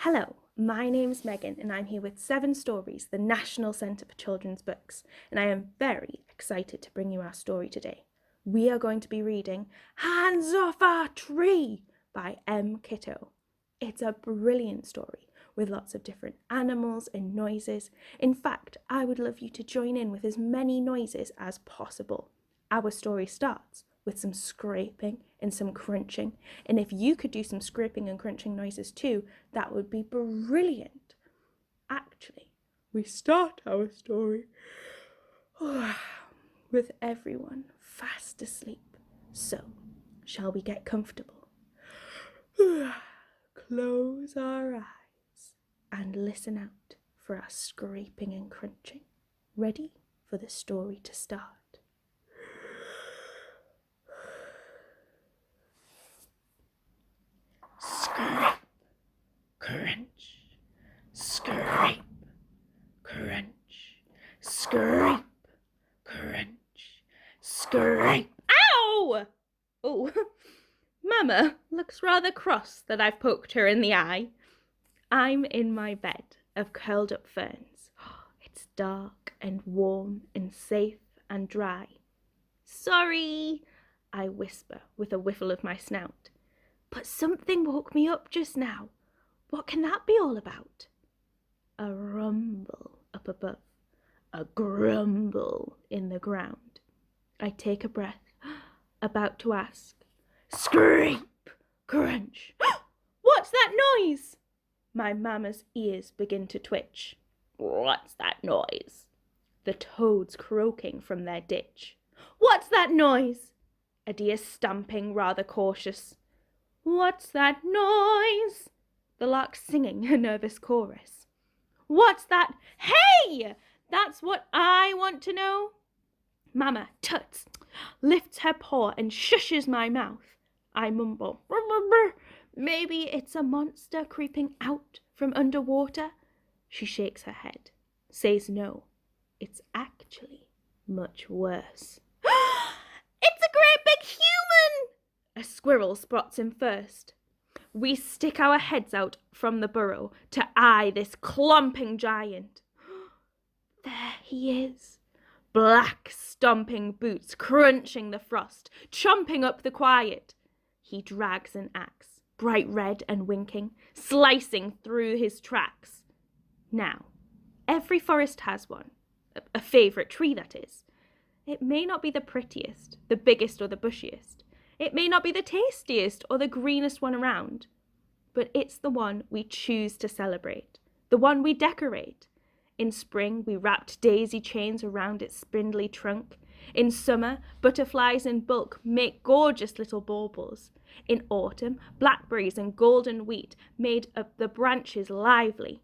Hello, my name's Megan and I'm here with 7 Stories, the National Centre for Children's Books, and I am very excited to bring you our story today. We are going to be reading Hands Off Our Tree by M. Kitto. It's a brilliant story with lots of different animals and noises. In fact, I would love you to join in with as many noises as possible. Our story starts with some scraping and some crunching, and if you could do some scraping and crunching noises too, that would be brilliant. Actually, we start our story with everyone fast asleep. So, shall we get comfortable? Close our eyes and listen out for our scraping and crunching. Ready for the story to start? Scrape, crunch, scrape, crunch, scrape, crunch, scrape. Ow! Oh, Mama looks rather cross that I've poked her in the eye. I'm in my bed of curled up ferns. It's dark and warm and safe and dry. Sorry, I whisper with a whiffle of my snout. But something woke me up just now. What can that be all about? A rumble up above, a grumble in the ground. I take a breath, about to ask, scrape, crunch. What's that noise? My mamma's ears begin to twitch. What's that noise? The toads croaking from their ditch. What's that noise? A deer stamping rather cautious. What's that noise? The lark singing a nervous chorus. What's that? Hey! That's what I want to know. Mamma tuts, lifts her paw and shushes my mouth. I mumble, brr, brr, brr. Maybe it's a monster creeping out from underwater. She shakes her head, says no. It's actually much worse. It's a great big human! A squirrel spots him first. We stick our heads out from the burrow to eye this clomping giant. There he is. Black stomping boots crunching the frost, chomping up the quiet. He drags an axe, bright red and winking, slicing through his tracks. Now, every forest has one. A favourite tree, that is. It may not be the prettiest, the biggest or the bushiest. It may not be the tastiest or the greenest one around, but it's the one we choose to celebrate, the one we decorate. In spring, we wrapped daisy chains around its spindly trunk. In summer, butterflies in bulk make gorgeous little baubles. In autumn, blackberries and golden wheat made up the branches lively.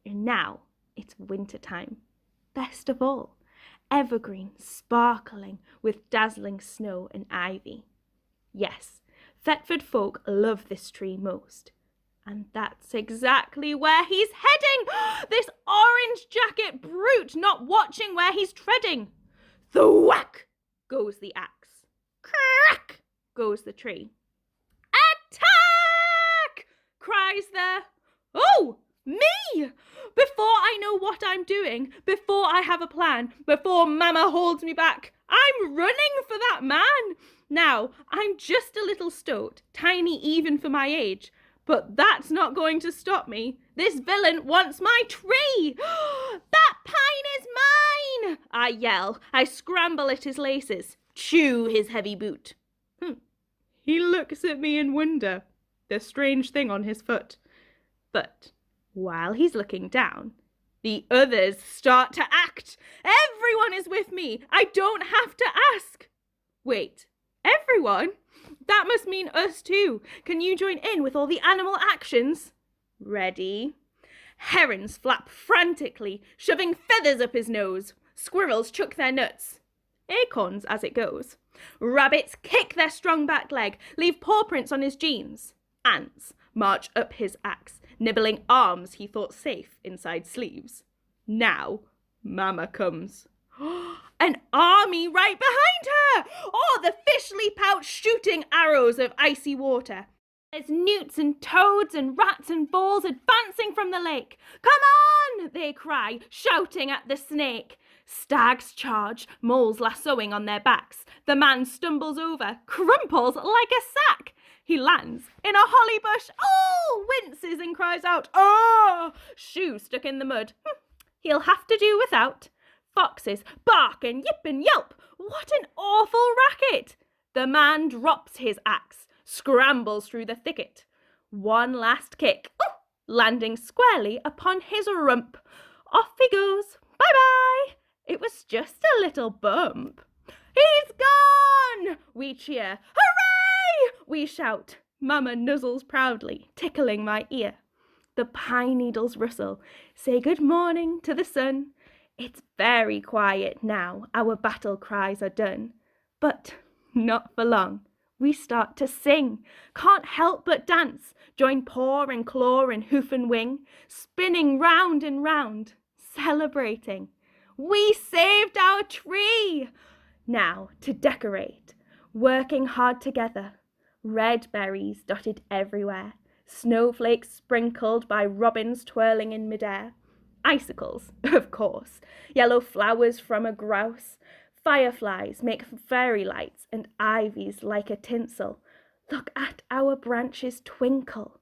And now, it's winter time. Best of all, evergreen, sparkling with dazzling snow and ivy. Yes, Thetford folk love this tree most. And that's exactly where he's heading! This orange jacket brute not watching where he's treading. Thwack goes the axe. Crack goes the tree. Attack! Cries there. Oh, me! Before I know what I'm doing, before I have a plan, before Mama holds me back, I'm running for that man. Now, I'm just a little stoat, tiny even for my age, but that's not going to stop me. This villain wants my tree. That pine is mine! I yell. I scramble at his laces, chew his heavy boot. He looks at me in wonder, the strange thing on his foot. But while he's looking down, the others start to act. Everyone is with me. I don't have to ask. Wait, everyone? That must mean us too. Can you join in with all the animal actions? Ready? Herons flap frantically, shoving feathers up his nose. Squirrels chuck their nuts. Acorns as it goes. Rabbits kick their strong back leg, leave paw prints on his jeans. Ants march up his axe, nibbling arms he thought safe inside sleeves. Now, Mama comes. An army right behind her! Oh, the fish leap out shooting arrows of icy water. There's newts and toads and rats and voles advancing from the lake. Come on, they cry, shouting at the snake. Stags charge, moles lassoing on their backs. The man stumbles over, crumples like a sack. He lands in a holly bush, winces and cries out, oh, shoe stuck in the mud. He'll have to do without. Foxes bark and yip and yelp. What an awful racket! The man drops his axe, scrambles through the thicket. One last kick, landing squarely upon his rump. Off he goes. Bye-bye. It was just a little bump. He's gone! We cheer. Hooray! We shout. Mama nuzzles proudly, tickling my ear. The pine needles rustle, say good morning to the sun. It's very quiet now, our battle cries are done. But not for long. We start to sing, can't help but dance, join paw and claw and hoof and wing, spinning round and round, celebrating. We saved our tree! Now to decorate, working hard together, red berries dotted everywhere, snowflakes sprinkled by robins twirling in midair, icicles, of course, yellow flowers from a grouse, fireflies make fairy lights and ivies like a tinsel. Look at our branches twinkle.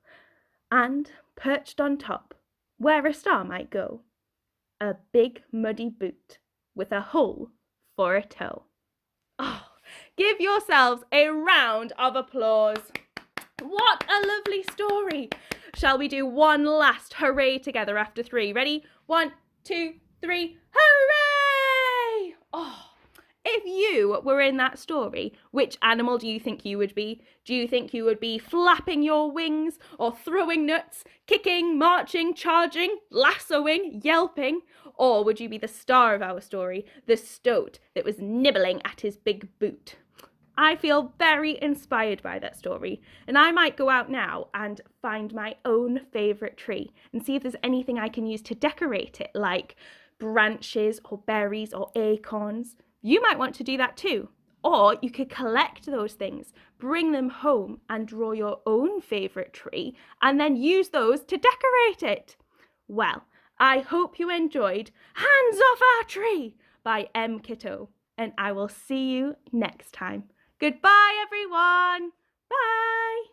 And perched on top, where a star might go, a big muddy boot with a hole for a toe. Oh, give yourselves a round of applause. What a lovely story. Shall we do one last hooray together after 3? Ready? 1, 2, 3. Hooray! Oh, if you were in that story, which animal do you think you would be? Do you think you would be flapping your wings or throwing nuts, kicking, marching, charging, lassoing, yelping? Or would you be the star of our story, the stoat that was nibbling at his big boot? I feel very inspired by that story, and I might go out now and find my own favourite tree and see if there's anything I can use to decorate it, like branches or berries or acorns. You might want to do that too. Or you could collect those things, bring them home and draw your own favourite tree and then use those to decorate it. Well, I hope you enjoyed Hands Off Our Tree by M. Kitto, and I will see you next time. Goodbye, everyone. Bye.